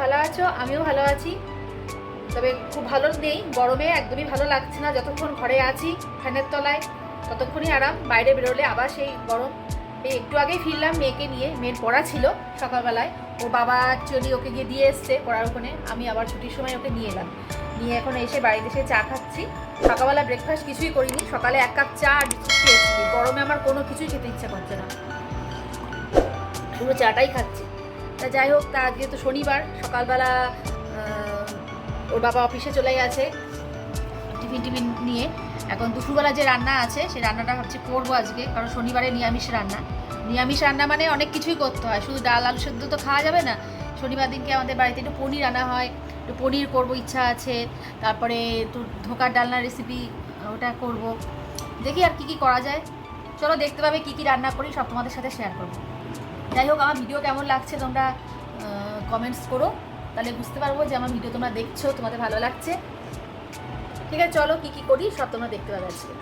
ভালো আছো? আমিও ভালো আছি, তবে খুব ভালো নেই। গরমে একদমই ভালো লাগছে না। যতক্ষণ ঘরে আছি ফ্যানের তলায় ততক্ষণই আরাম, বাইরে বেরোলে আবার সেই গরম। এই একটু আগেই ফিরলাম মেয়েকে নিয়ে, মেয়ের পড়া ছিল সকালবেলায়। ওর বাবা অ্যাকচুয়ালি ওকে গিয়ে দিয়ে এসছে পড়ার ওখানে, আমি আবার ছুটির সময় ওকে নিয়ে এলাম। নিয়ে এখন এসে বাড়িতে এসে চা খাচ্ছি। সকালবেলা ব্রেকফাস্ট কিছুই করিনি, সকালে 1 কাপ চা আর বিস্কুট খেয়েছি। গরমে আমার কোনো কিছুই খেতে ইচ্ছা করছে না, পুরো চাটাই খাচ্ছি। তা যাই হোক, তা আজকে তো শনিবার, সকালবেলা ওর বাবা অফিসে চলে গেছে টিফিন নিয়ে। এখন দুপুরবেলা যে রান্না আছে সেই রান্নাটা ভাবছি করবো আজকে, কারণ শনিবারে নিরামিষ রান্না মানে অনেক কিছুই করতে হয়, শুধু ডাল আলু সেদ্ধ তো খাওয়া যাবে না। শনিবার দিনকে আমাদের বাড়িতে একটু পনির আনা হয়, একটু পনির করবো ইচ্ছা আছে। তারপরে একটু ধোকার ডালনা রেসিপি, ওটা করব। দেখি আর কি করা যায়। চলো দেখতে পাবে কি রান্না করি, সব তোমাদের সাথে শেয়ার করবো। যাই হোক, আমার ভিডিও কেমন লাগছে তোমরা কমেন্টস করো, তাহলে বুঝতে পারবো যে আমার ভিডিও তোমরা দেখছো, তোমাদের ভালো লাগছে। ঠিক আছে, চলো কি করি সব তোমরা দেখতে পাবে আজকে।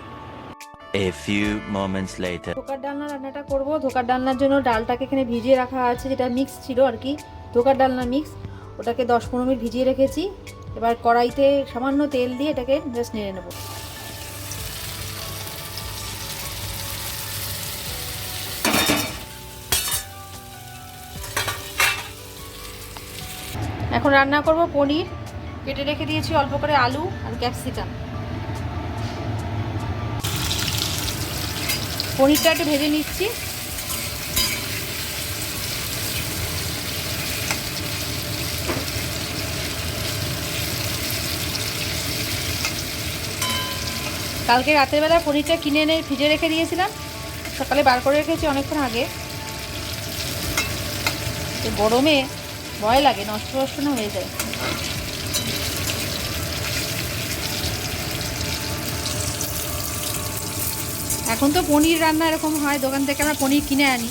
A few moments later. ধোকার ডালনা রান্নাটা করব। ধোকার ডালনার জন্য ডালটাকে এখানে ভিজিয়ে রাখা আছে, যেটা মিক্স ছিল আর কি, ধোকার ডালনা মিক্স। ওটাকে 10-15 মিনিট ভিজিয়ে রেখেছি। এবার কড়াইতে সামান্য তেল দিয়ে এটাকে জাস্ট নেড়ে নেব। এখন রান্না করব পনির। কেটে রেখে দিয়েছি অল্প করে আলু আর ক্যাপসিকাম। পনিরটা একটু ভেজে নিচ্ছি। কালকে রাতের বেলা পনিরটা কিনে এনে ভিজে রেখে দিয়েছিলাম, সকালে বার করে রেখেছি অনেকক্ষণ আগে। গরমে ভয় লাগে নষ্ট না হয়ে যায়। এখন তো পনির রান্না এরকম হয়, দোকান থেকে আমরা পনির কিনে আনি।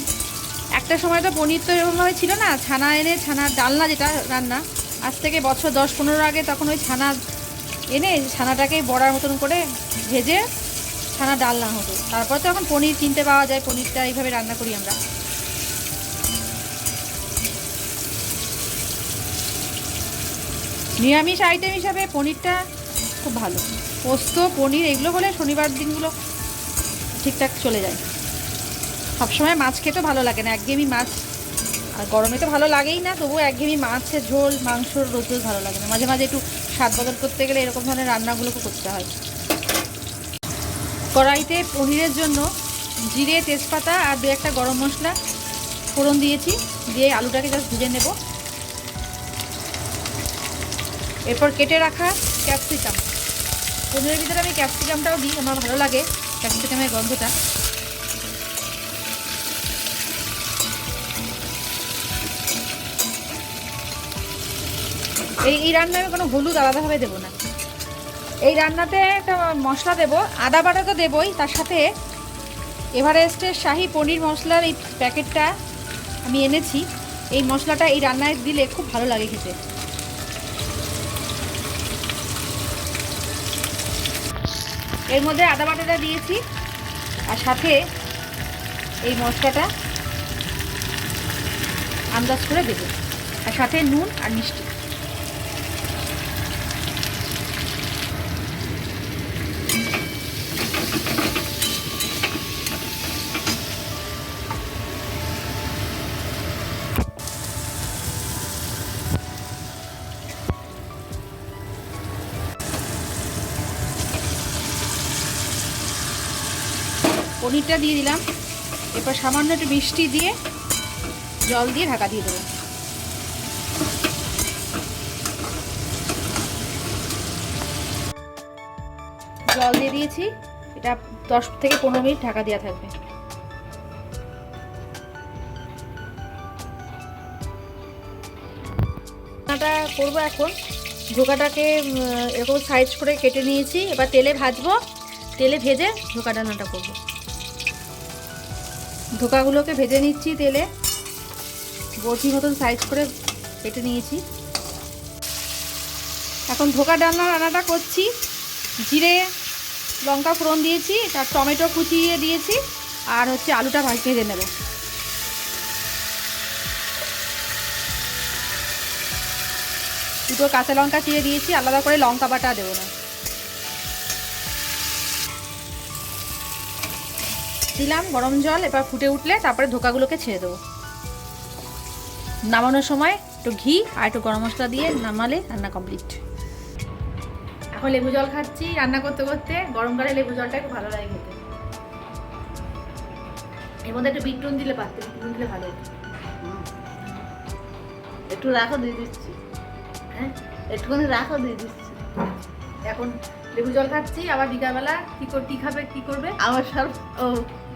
একটা সময় তো পনির তো এরকমভাবে ছিল না, ছানা এনে ছানার ডালনা যেটা রান্না, আজ থেকে বছর 10-15 আগে, তখন ওই ছানা এনে ছানাটাকে বড়ার মতন করে ভেজে ছানা ডালনা হতো। তারপর তো এখন পনির কিনতে পাওয়া যায়, পনিরটা এইভাবে রান্না করি আমরা। নিরামিষ আইটেম হিসাবে পনিরটা খুব ভালো। পোস্ত পনির এগুলো হলে শনিবার দিনগুলো ঠিকঠাক চলে যায়। সবসময় মাছ খেতে ভালো লাগে না, একঘেয়েমি মাছ, আর গরমে তো ভালো লাগেই না, তবুও একঘেয়েমি মাছের ঝোল মাংসর রোজ ভালো লাগে না। মাঝে মাঝে একটু স্বাদ বদল করতে গেলে এরকম ধরনের রান্নাগুলোকে করতে হয়। কড়াইতে পনিরের জন্য জিরে, তেজপাতা আর 2-1টা গরম মশলা ফোড়ন দিয়েছি, দিয়ে আলুটাকে জাস্ট ভেজে নেব। এরপর কেটে রাখা ক্যাপসিকাম, পনিরের ভিতরে আমি ক্যাপসিকামটাও দিই, আমার ভালো লাগে ক্যাপসিকামের গন্ধটা। এই রান্নায় আমি কোনো হলুদ আলাদাভাবে দেবো না। এই রান্নাতে একটা মশলা দেবো, আদা বাটা তো দেবই, তার সাথে এভারেস্টের শাহি পনির মশলার এই প্যাকেটটা আমি এনেছি। এই মশলাটা এই রান্নায় দিলে খুব ভালো লাগে খেতে। এর মধ্যে আদা বাটাটা দিয়েছি, আর সাথে এই মশলাটা আন্দাজ করে দেবো, আর সাথে নুন আর মিষ্টি। পনিরটা দিয়ে দিলাম, এরপর সামান্য একটু মিষ্টি দিয়ে জল দিয়ে ঢাকা দিয়ে দেবো। জল দিয়ে দিয়েছি, এটা 10 থেকে 15 মিনিট ঢাকা দেওয়া থাকবে। রান্নাটা করবো এখন। ধোকাটাকে এরকম সাইজ করে কেটে নিয়েছি, এবার তেলে ভাজবো, তেলে ভেজে ধোকা রান্নাটা করবো। ধোকাগুলোকে ভেজে নিচ্ছি তেলে, বটি মতন সাইজ করে কেটে নিয়েছি। এখন ধোকা ডালনা রান্নাটা করছি। জিরে লঙ্কা ফোড়ন দিয়েছি, তার টমেটো কুচিয়ে দিয়েছি, আর হচ্ছে আলুটা ভেজে নেব। দুটো কাঁচা লঙ্কা চিড়ে দিয়েছি, আলাদা করে লঙ্কা বাটা দেবো না। দিলাম গরম জল, এবার ফুটে উঠলে তারপরে ধোকাগুলোকে ছেড়ে দেবো। নামানোর সময় একটু ঘি আর একটু গরম মশলা দিয়ে নামালে রান্না কমপ্লিট। এখন লেবু জল খাচ্ছি রান্না করতে করতে। গরমকালে লেবু জলটা একটু ভালো লাগে খেতে। এর মধ্যে একটু বিট নুন দিলে পারতে, বিট নুন দিলে ভালো হতো। একটু রাখো দিয়ে দিচ্ছি। হ্যাঁ, একটুখানি রাখো দিয়ে দিচ্ছি। এখন লেবু জল খাচ্ছি। আবার বিকালবেলা কি খাবে, কি করবে? আমার সব ও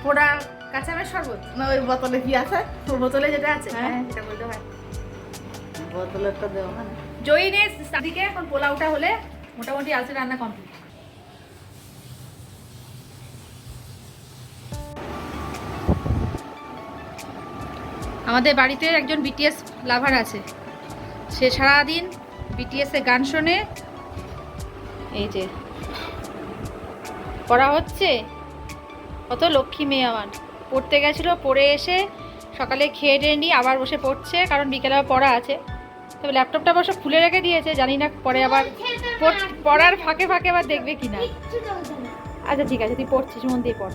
পোড়া কাঁচা আমের শরবত না, ওই বোতলে কি আছে? বোতলে যেটা আছে, হ্যাঁ। হ্যাঁ সেটা বলতে হয়। বোতলেরটা দেবো মানে জয়িনের দিকে এখন পোলাওটা হলে মোটামুটি আজকে রান্না কমপ্লিট। আমাদের বাড়িতে একজন বিটিএস লাভার আছে। সে সারাদিন বিটিএসের গান শোনে। এই যে পড়া হচ্ছে, কত লক্ষ্মী মেয়ে আমার। পড়তে গেছিলো, পড়ে এসে সকালে খেয়ে টেয়ে নিয়ে আবার বসে পড়ছে, কারণ বিকেলে আবার পড়া আছে। তবে ল্যাপটপটা অবশ্য খুলে রেখে দিয়েছে, জানি না পরে আবার পড়ার ফাঁকে ফাঁকে আবার দেখবে কিনা। আচ্ছা ঠিক আছে, তুই পড়ছিস, মন দিয়ে পড়।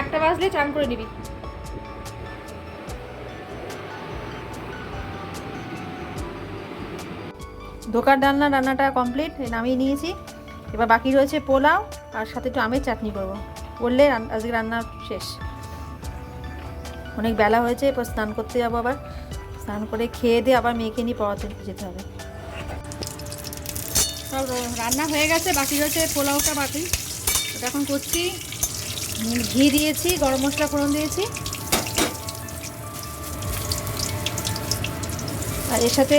1টা বাজলে চান করে নিবি। ধোকার রান্নাটা কমপ্লিট, নামিয়ে নিয়েছি। এবার বাকি রয়েছে পোলাও আর সাথে একটু আমের চাটনি করবো। বললে আজকে রান্না শেষ। অনেক বেলা হয়েছে, এবার স্নান করতে যাবো। আবার স্নান করে খেয়ে দিয়ে আবার মেয়েকে নিয়ে পড়াতে যেতে হবে। সব রান্না হয়ে গেছে, বাকি রয়েছে পোলাওটা বাকি, ওটা এখন করছি। ঘি দিয়েছি, গরম মশলা ফোড়ন দিয়েছি, আর এর সাথে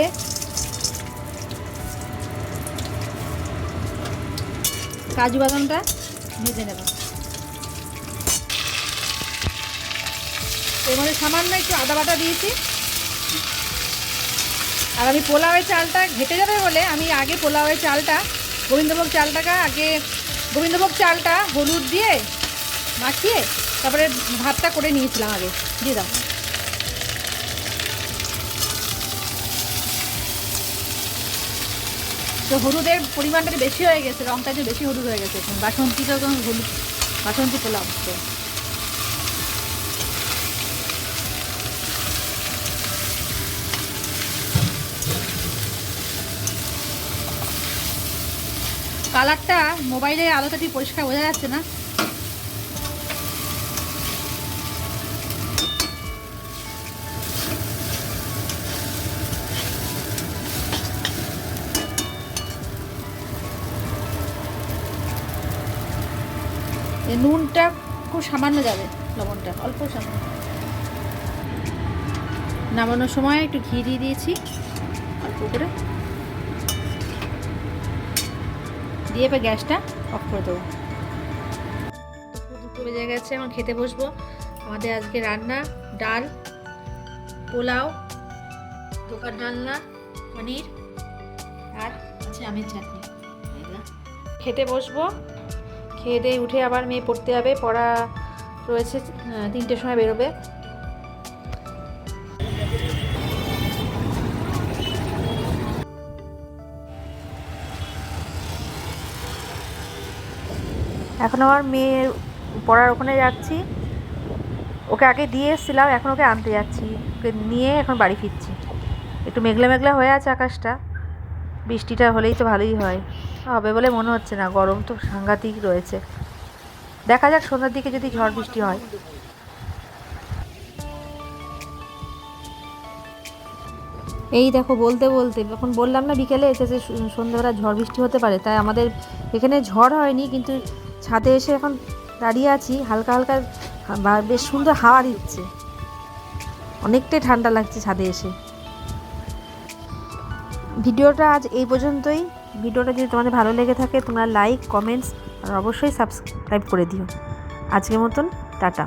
কাজু বাদামটা ভেজে নেব। এর মধ্যে সামান্য একটু আদা বাটা দিয়েছি। আর আমি পোলাওয়ের চালটা ঘেটে যাবে বলে আমি আগে পোলাওয়ের চালটা, গোবিন্দভোগ চালটা হলুদ দিয়ে মাখিয়ে তারপরে ভাতটা করে নিয়েছিলাম আগে। দিয়ে দাও। তো হলুদের পরিমাণটা বেশি হয়ে গেছে, রঙটা যে বেশি হলুদ হয়ে গেছে। বাসন্তীটা হলুদ, বাসন্তী পোলাও তো। কালারটা মোবাইলের আলোটা ঠিক পরিষ্কার বোঝা যাচ্ছে না। নুনটা খুব সামান্য যাবে, লবণটা অল্প সামান্য। নামানোর সময় একটু ঘি দিয়ে দিয়েছি অল্প করে, দিয়ে এবার গ্যাসটা অফ করে দেবো। 2 বেজে গেছে, এখন খেতে বসবো। আমাদের আজকে রান্না ডাল, পোলাও, ধোকার ডালনা, পনির আর আছে আমের চাটনি। খেতে বসবো। খেয়ে দিয়ে উঠে আবার মেয়ে পড়তে যাবে, পড়া রয়েছে, 3টের সময় বেরোবে। এখন আমার মেয়ের পড়ার ওখানে যাচ্ছি। ওকে আগে দিয়ে এসেছিলাম, এখন ওকে আনতে যাচ্ছি। ওকে নিয়ে এখন বাড়ি ফিরছি। একটু মেঘলা মেঘলা হয়ে আছে আকাশটা, বৃষ্টিটা হলেই তো ভালোই হয়। হবে বলে মনে হচ্ছে না, গরম তো সাংঘাতিক রয়েছে। দেখা যাক সন্ধ্যার দিকে যদি ঝড় বৃষ্টি হয়। এই দেখো বলতে এখন বললাম না বিকেলে এসেছে সন্ধ্যাবেলা ঝড় বৃষ্টি হতে পারে, তাই আমাদের এখানে ঝড় হয়নি, কিন্তু ছাদে এসে এখন দাঁড়িয়ে আছি। হালকা হালকা বেশ সুন্দর হাওয়া দিচ্ছে, অনেকটাই ঠান্ডা লাগছে ছাদে এসে। ভিডিওটা আজ এই পর্যন্তই। ভিডিওটা যদি তোমাদের ভালো লেগে থাকে তোমরা লাইক, কমেন্টস আর অবশ্যই সাবস্ক্রাইব করে দিও। আজকের মতন টাটা।